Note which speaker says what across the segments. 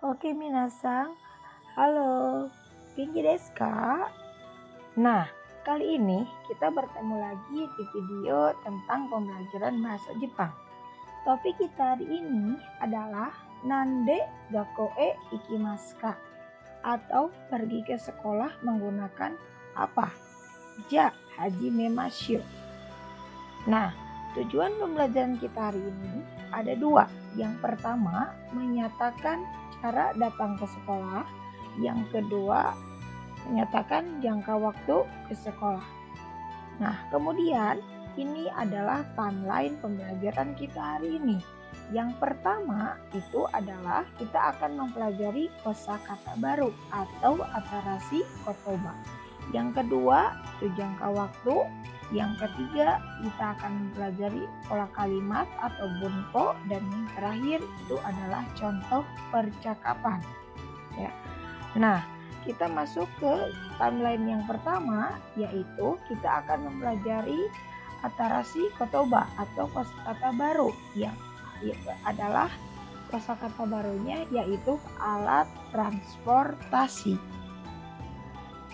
Speaker 1: Oke, minasan. Halo, genki desu ka? Nah, kali ini kita bertemu lagi di video tentang pembelajaran bahasa Jepang. Topik kita hari ini adalah Nande gakko e ikimasu ka? Atau pergi ke sekolah menggunakan apa? Ja hajimemashou. Nah, tujuan pembelajaran kita hari ini ada dua. Yang pertama, menyatakan cara datang ke sekolah. Yang kedua, menyatakan jangka waktu ke sekolah. Nah, kemudian ini adalah timeline pembelajaran kita hari ini. Yang pertama itu adalah kita akan mempelajari kosakata baru atau atarasi kotoba. Yang kedua itu jangka waktu. Yang ketiga kita akan mempelajari pola kalimat atau bunpo, dan yang terakhir itu adalah contoh percakapan. Ya. Nah, kita masuk ke timeline yang pertama, yaitu kita akan mempelajari atarasi kotoba atau kosakata baru, yang adalah kosakata barunya yaitu alat transportasi.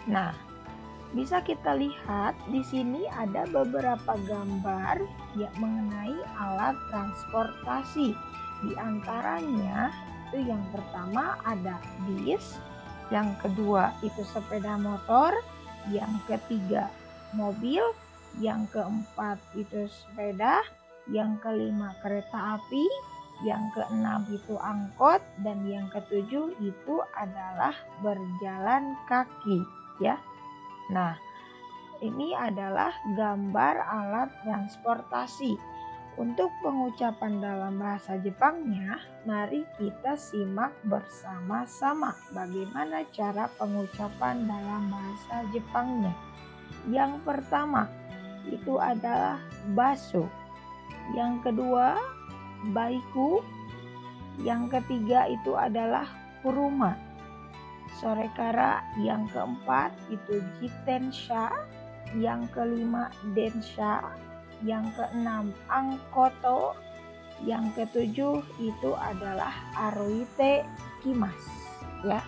Speaker 1: Nah, bisa kita lihat di sini ada beberapa gambar yang mengenai alat transportasi. Di antaranya itu yang pertama ada bis, yang kedua itu sepeda motor, yang ketiga mobil, yang keempat itu sepeda, yang kelima kereta api, yang keenam itu angkot, dan yang ketujuh itu adalah berjalan kaki, ya. Nah, ini adalah gambar alat transportasi. Untuk pengucapan dalam bahasa Jepangnya, mari kita simak bersama-sama bagaimana cara pengucapan dalam bahasa Jepangnya. Yang pertama, itu adalah baso. Yang kedua, baiku. Yang ketiga itu adalah kuruma. Sorekara. Yang keempat itu jitensha, yang kelima densha, yang keenam angkoto, yang ketujuh itu adalah aruite kimasu, ya.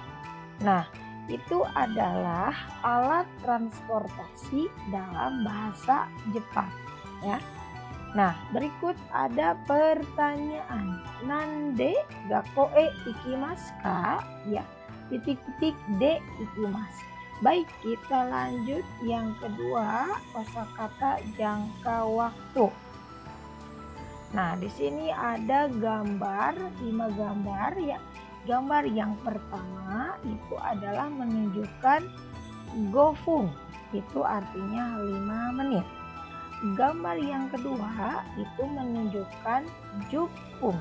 Speaker 1: Nah, itu adalah alat transportasi dalam bahasa Jepang, ya. Nah, berikut ada pertanyaan. Nande gakko e ikimasu ka? Ya. Titik-titik D ikimasu. Baik, kita lanjut yang kedua, kosakata jangka waktu. Nah, di sini ada gambar, 5 gambar ya. Gambar yang pertama itu adalah menunjukkan gofung, itu artinya 5 menit. Gambar yang kedua itu menunjukkan jupung,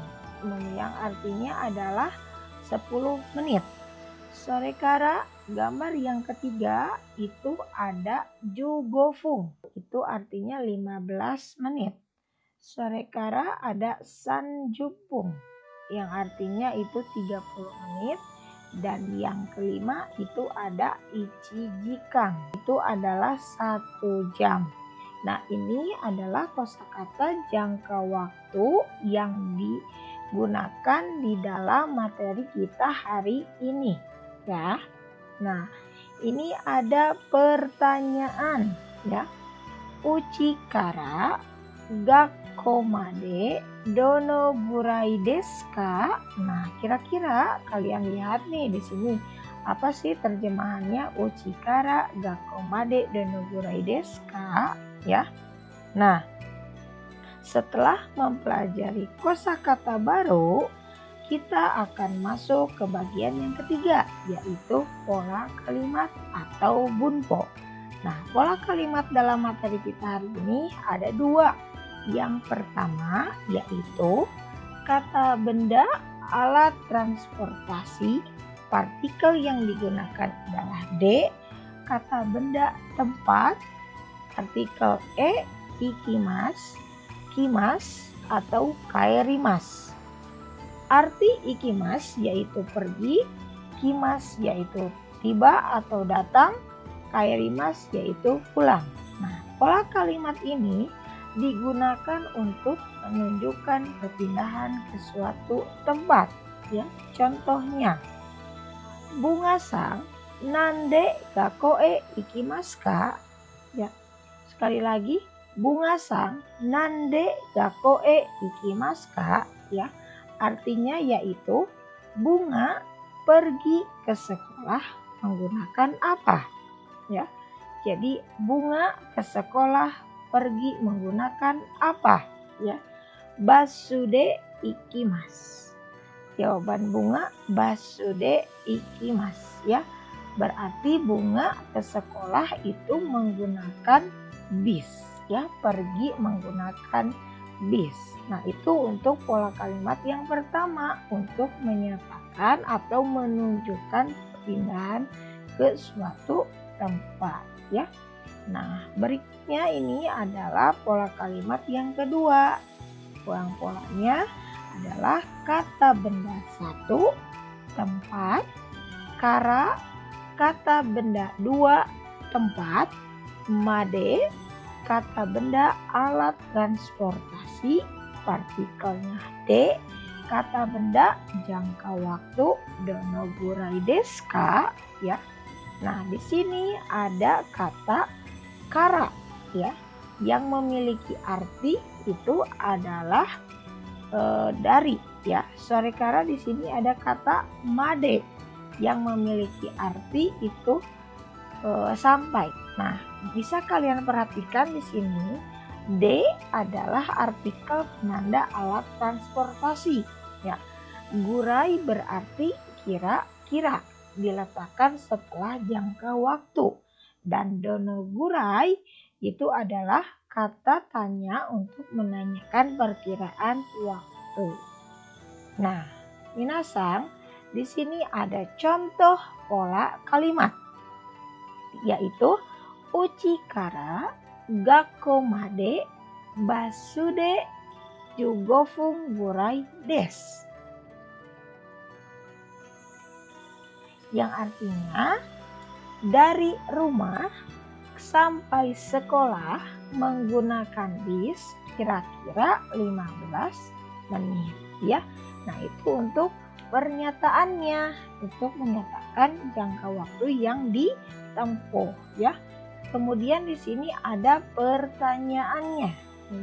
Speaker 1: yang artinya adalah 10 menit. Sorekara, gambar yang ketiga itu ada jugofung, itu artinya 15 menit. Sorekara ada sanjupung, yang artinya itu 30 menit. Dan yang kelima itu ada ichijikang, itu adalah 1 jam. Nah, ini adalah kosakata jangka waktu yang digunakan di dalam materi kita hari ini, ya. Nah, ini ada pertanyaan, ya. Uchikara gakko made dono gurai desu ka? Nah, kira-kira kalian lihat nih di sini. Apa sih terjemahannya uchikara gakko made dono gurai desu ka? Ya. Nah, setelah mempelajari kosakata baru, kita akan masuk ke bagian yang ketiga, yaitu pola kalimat atau bunpo. Nah, pola kalimat dalam materi kita hari ini ada 2. Yang pertama yaitu kata benda, alat transportasi, partikel yang digunakan adalah D, kata benda tempat, artikel E, ikimasu, kimasu, atau kaerimasu. Arti ikimasu yaitu pergi, kimasu yaitu tiba atau datang, kaerimasu yaitu pulang. Nah, pola kalimat ini digunakan untuk menunjukkan perpindahan ke suatu tempat, ya. Contohnya, bunga sang nande gakoe ikimasu ka? Ya, sekali lagi, bunga sang nande gakoe ikimasu ka? Ya, artinya yaitu bunga pergi ke sekolah menggunakan apa? Ya, jadi bunga ke sekolah pergi menggunakan apa? Ya, basude ikimasu. Jawaban bunga basude ikimasu, ya. Berarti bunga ke sekolah itu menggunakan bis, ya, pergi menggunakan bis. Nah, itu untuk pola kalimat yang pertama untuk menyatakan atau menunjukkan perpindahan ke suatu tempat, ya. Nah, berikutnya ini adalah pola kalimat yang kedua. Polanya adalah kata benda satu, tempat, kara, kata benda dua, tempat, made, kata benda alat transportasi, partikelnya de, kata benda jangka waktu, donogurai desu ka? Ya. Nah, di sini ada kata kara, ya, yang memiliki arti itu adalah dari, ya. Sore kara di sini ada kata made yang memiliki arti itu sampai. Nah, bisa kalian perhatikan di sini D adalah artikel penanda alat transportasi, ya. Gurai berarti kira-kira, diletakkan setelah jangka waktu, dan donogurai itu adalah kata tanya untuk menanyakan perkiraan waktu. Nah, minasang, di sini ada contoh pola kalimat, yaitu uchi kara gakko made basude 15 分 gurai desu. Yang artinya dari rumah sampai sekolah menggunakan bis kira-kira 15 menit, ya. Nah, itu untuk pernyataannya, untuk menyatakan jangka waktu yang ditempuh, ya. Kemudian di sini ada pertanyaannya,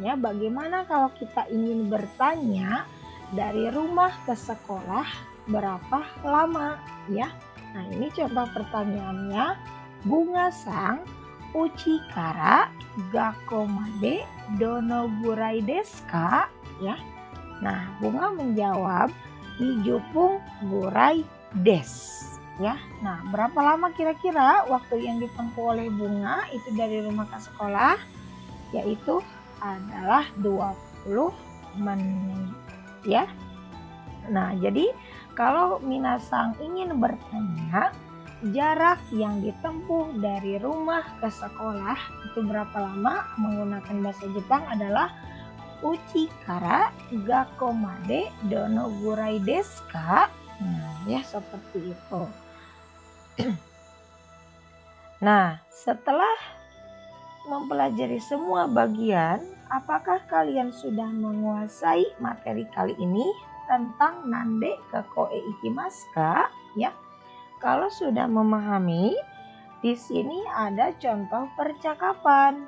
Speaker 1: ya. Bagaimana kalau kita ingin bertanya dari rumah ke sekolah berapa lama, ya. Nah, ini contoh pertanyaannya. Bunga sang uchi kara gakko made donogurai desu ka? Ya. Nah, bunga menjawab 15 gurai desu, ya. Nah, berapa lama kira-kira waktu yang ditempuh oleh bunga itu dari rumah ke sekolah? Yaitu adalah 20 menit, ya. Nah, jadi kalau minasang ingin bertanya jarak yang ditempuh dari rumah ke sekolah itu berapa lama, menggunakan bahasa Jepang adalah uchi kara gakko made donogurai desu ka? Nah, ya, seperti itu. Nah, setelah mempelajari semua bagian, apakah kalian sudah menguasai materi kali ini tentang nande gakoe ikimasu ka? Ya. Kalau sudah memahami, di sini ada contoh percakapan,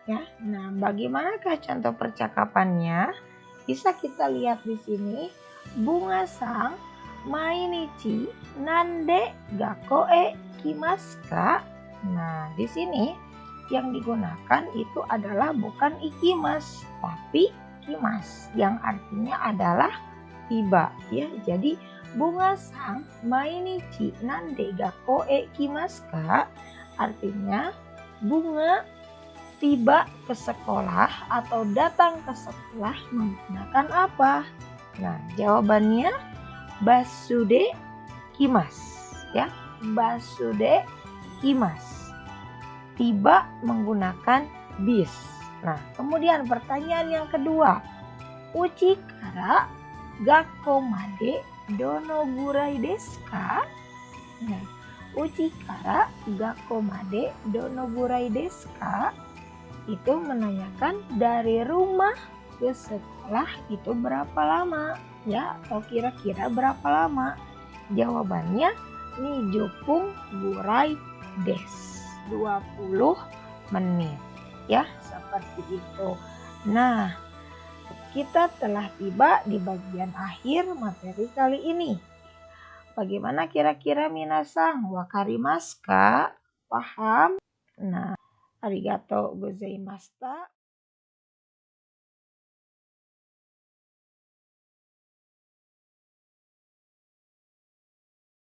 Speaker 1: ya. Nah, bagaimanakah contoh percakapannya? Bisa kita lihat di sini. Bunga sang mainichi nande gakoe ikimasu ka? Nah, di sini yang digunakan itu adalah bukan ikimasu, tapi kimas, yang artinya adalah tiba, ya. Jadi bunga sang mainichi nande gakoe ikimasu ka? Artinya bunga tiba ke sekolah atau datang ke sekolah menggunakan apa? Nah, jawabannya basude kimasu, ya. Basude kimasu, tiba menggunakan bis. Nah, kemudian pertanyaan yang kedua, uchi kara gakko made donogurai desu ka? Nah, uchi kara gakko made donogurai desu ka? Itu menanyakan dari rumah ke sekolah itu berapa lama, ya, atau kira-kira berapa lama. Jawabannya ni jukung gurai des 20 menit ya, seperti itu. Nah, kita telah tiba di bagian akhir materi kali ini. Bagaimana kira-kira minasang? Wakarimasu ka? Paham? Nah, arigatou gozaimashita.